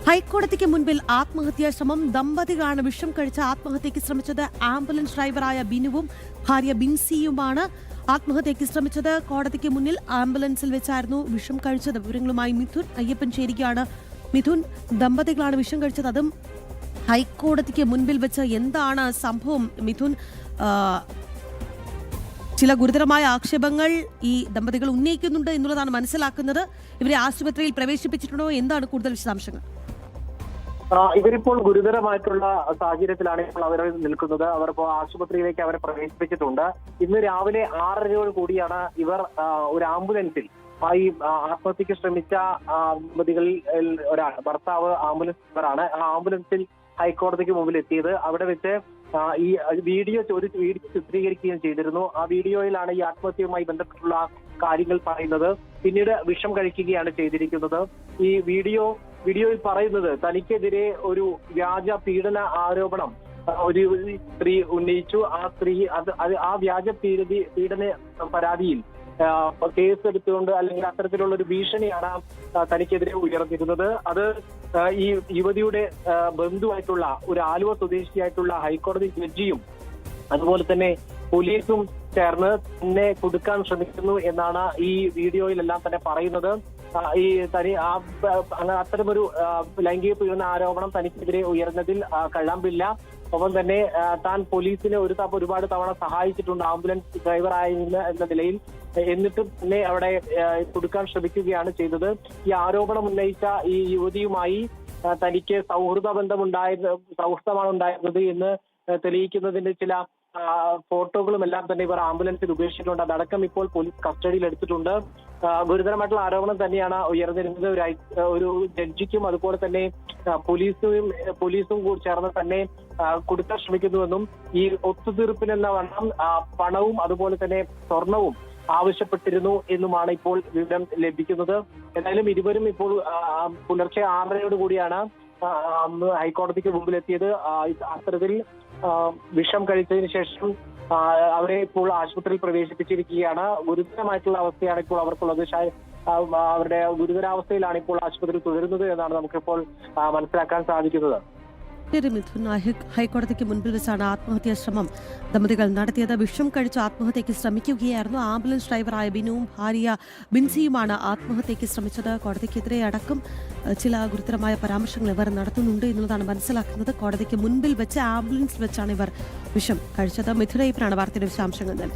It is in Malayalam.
ഹൈക്കോടതിക്ക് മുൻപിൽ ആത്മഹത്യാ ശ്രമം. ദമ്പതികളാണ് വിഷം കഴിച്ച് ആത്മഹത്യയ്ക്ക് ശ്രമിച്ചത്. ആംബുലൻസ് ഡ്രൈവറായ ബിനുവും ഭാര്യ ബിൻസിയുമാണ് ആത്മഹത്യയ്ക്ക് ശ്രമിച്ചത്. കോടതിക്ക് മുന്നിൽ ആംബുലൻസിൽ വെച്ചായിരുന്നു വിഷം കഴിച്ചത്. വിവരങ്ങളുമായി മിഥുൻ അയ്യപ്പൻ ചേരുകയാണ്. മിഥുൻ, ദമ്പതികളാണ് വിഷം കഴിച്ചത്, അതും ഹൈക്കോടതിക്ക് മുൻപിൽ വെച്ച്. എന്താണ് സംഭവം മിഥുൻ? ചില ഗുരുതരമായ ആക്ഷേപങ്ങൾ ഈ ദമ്പതികൾ ഉന്നയിക്കുന്നുണ്ട് എന്നുള്ളതാണ് മനസ്സിലാക്കുന്നത്. ഇവരെ ആശുപത്രിയിൽ പ്രവേശിപ്പിച്ചിട്ടുണ്ടോ? എന്താണ് കൂടുതൽ വിശദാംശങ്ങൾ? ഇവരിപ്പോൾ ഗുരുതരമായിട്ടുള്ള സാഹചര്യത്തിലാണ് ഇപ്പോൾ അവർ നിൽക്കുന്നത്. അവരിപ്പോൾ ആശുപത്രിയിലേക്ക് അവരെ പ്രവേശിപ്പിച്ചിട്ടുണ്ട്. ഇന്ന് രാവിലെ 6:30 കൂടിയാണ് ഇവർ ഒരു ആംബുലൻസിൽ ഈ ആത്മഹത്യക്ക് ശ്രമിച്ച ദമ്പതികളിൽ ഒരാൾ, ഭർത്താവ് ആംബുലൻസ് ഡ്രൈവറാണ്. ആ ആംബുലൻസിൽ ഹൈക്കോടതിക്ക് മുമ്പിൽ എത്തിയത്. അവിടെ വെച്ച് ഈ വീഡിയോ ചിത്രീകരിക്കുകയും ചെയ്തിരുന്നു. ആ വീഡിയോയിലാണ് ഈ ആത്മഹത്യയുമായി ബന്ധപ്പെട്ടുള്ള കാര്യങ്ങൾ പറയുന്നത്. പിന്നീട് വിഷം കഴിക്കുകയാണ് ചെയ്തിരിക്കുന്നത്. ഈ വീഡിയോയിൽ പറയുന്നത് തനിക്കെതിരെ ഒരു വ്യാജ പീഡന ആരോപണം ഒരു സ്ത്രീ ഉന്നയിച്ചു. ആ സ്ത്രീ ആ വ്യാജ പീഡന പരാതിയിൽ കേസെടുത്തുകൊണ്ട് അല്ലെങ്കിൽ അത്തരത്തിലുള്ള ഒരു ഭീഷണിയാണ് തനിക്കെതിരെ ഉയർന്നിരുന്നത്. അത് ഈ യുവതിയുടെ ബന്ധുവായിട്ടുള്ള ഒരു ആലുവ സ്വദേശിയായിട്ടുള്ള ഹൈക്കോടതി ജഡ്ജിയും അതുപോലെ തന്നെ പോലീസും ചേർന്ന് തന്നെ കൊടുക്കാൻ ശ്രമിക്കുന്നു എന്നാണ് ഈ വീഡിയോയിലെല്ലാം തന്നെ പറയുന്നത്. ഈ അത്തരമൊരു ലൈംഗിക പീഡന ആരോപണം തനിക്കെതിരെ ഉയർന്നതിൽ കഴമ്പില്ല. ഒപ്പം തന്നെ താൻ പോലീസിനെ ഒരുപാട് തവണ സഹായിച്ചിട്ടുണ്ട് ആംബുലൻസ് ഡ്രൈവറായിരുന്ന എന്ന നിലയിൽ. എന്നിട്ടും തന്നെ അവിടെ കൊടുക്കാൻ ശ്രമിക്കുകയാണ് ചെയ്തത്. ഈ ആരോപണം ഉന്നയിച്ച ഈ യുവതിയുമായി തനിക്ക് സൗഹൃദമാണ് ഉണ്ടായിരുന്നത് എന്ന് തെളിയിക്കുന്നതിന്റെ ചില ഫോട്ടോകളും എല്ലാം തന്നെ ഇവർ ആംബുലൻസിൽ ഉപേക്ഷിച്ചിട്ടുണ്ട്. അതടക്കം ഇപ്പോൾ പോലീസ് കസ്റ്റഡിയിൽ എടുത്തിട്ടുണ്ട്. ഗുരുതരമായിട്ടുള്ള ആരോപണം തന്നെയാണ് ഉയർന്നിരുന്നത്. ഒരു ജഡ്ജിക്കും അതുപോലെ തന്നെ പോലീസും കൂടി ചേർന്ന് തന്നെ കൊടുക്കാൻ ശ്രമിക്കുന്നുവെന്നും ഈ ഒത്തുതീർപ്പിനെന്ന വണ്ണം പണവും അതുപോലെ തന്നെ സ്വർണവും ആവശ്യപ്പെട്ടിരുന്നു എന്നുമാണ് ഇപ്പോൾ വിവരം ലഭിക്കുന്നത്. എന്തായാലും ഇരുവരും ഇപ്പോൾ പുലർച്ചെ 6:30 കൂടിയാണ് ഹൈക്കോടതിക്ക് മുമ്പിലെത്തിയത്. അത്തരത്തിൽ വിഷം കഴിച്ചതിന് ശേഷം അവരെ ഇപ്പോൾ ആശുപത്രിയിൽ പ്രവേശിപ്പിച്ചിരിക്കുകയാണ്. ഗുരുതരമായിട്ടുള്ള അവസ്ഥയാണ് ഇപ്പോൾ അവർക്കുള്ളത്. അവരുടെ ഗുരുതരാവസ്ഥയിലാണ് ഇപ്പോൾ ആശുപത്രിയിൽ തുടരുന്നത് എന്നാണ് നമുക്കിപ്പോൾ മനസ്സിലാക്കാൻ സാധിക്കുന്നത്. മിഥുൻ, ഹൈക്കോടതിക്ക് മുൻപിൽ വെച്ചാണ് ആത്മഹത്യാ ശ്രമം ദമ്പതികൾ നടത്തിയത്. വിഷം കഴിച്ച് ആത്മഹത്യയ്ക്ക് ശ്രമിക്കുകയായിരുന്നു. ആംബുലൻസ് ഡ്രൈവറായ ബിനുവും ഭാര്യ ബിൻസിയുമാണ് ആത്മഹത്യയ്ക്ക് ശ്രമിച്ചത്. കോടതിക്കെതിരെ അടക്കം ചില ഗുരുതരമായ പരാമർശങ്ങൾ ഇവർ നടത്തുന്നുണ്ട് എന്നുള്ളതാണ് മനസ്സിലാക്കുന്നത്. കോടതിക്ക് മുൻപിൽ വെച്ച് ആംബുലൻസിൽ വെച്ചാണ് ഇവർ വിഷം കഴിച്ചത്. മിഥുൻ അയ്യപ്പനാണ് വാർത്തയുടെ വിശദാംശങ്ങൾ നൽകിയത്.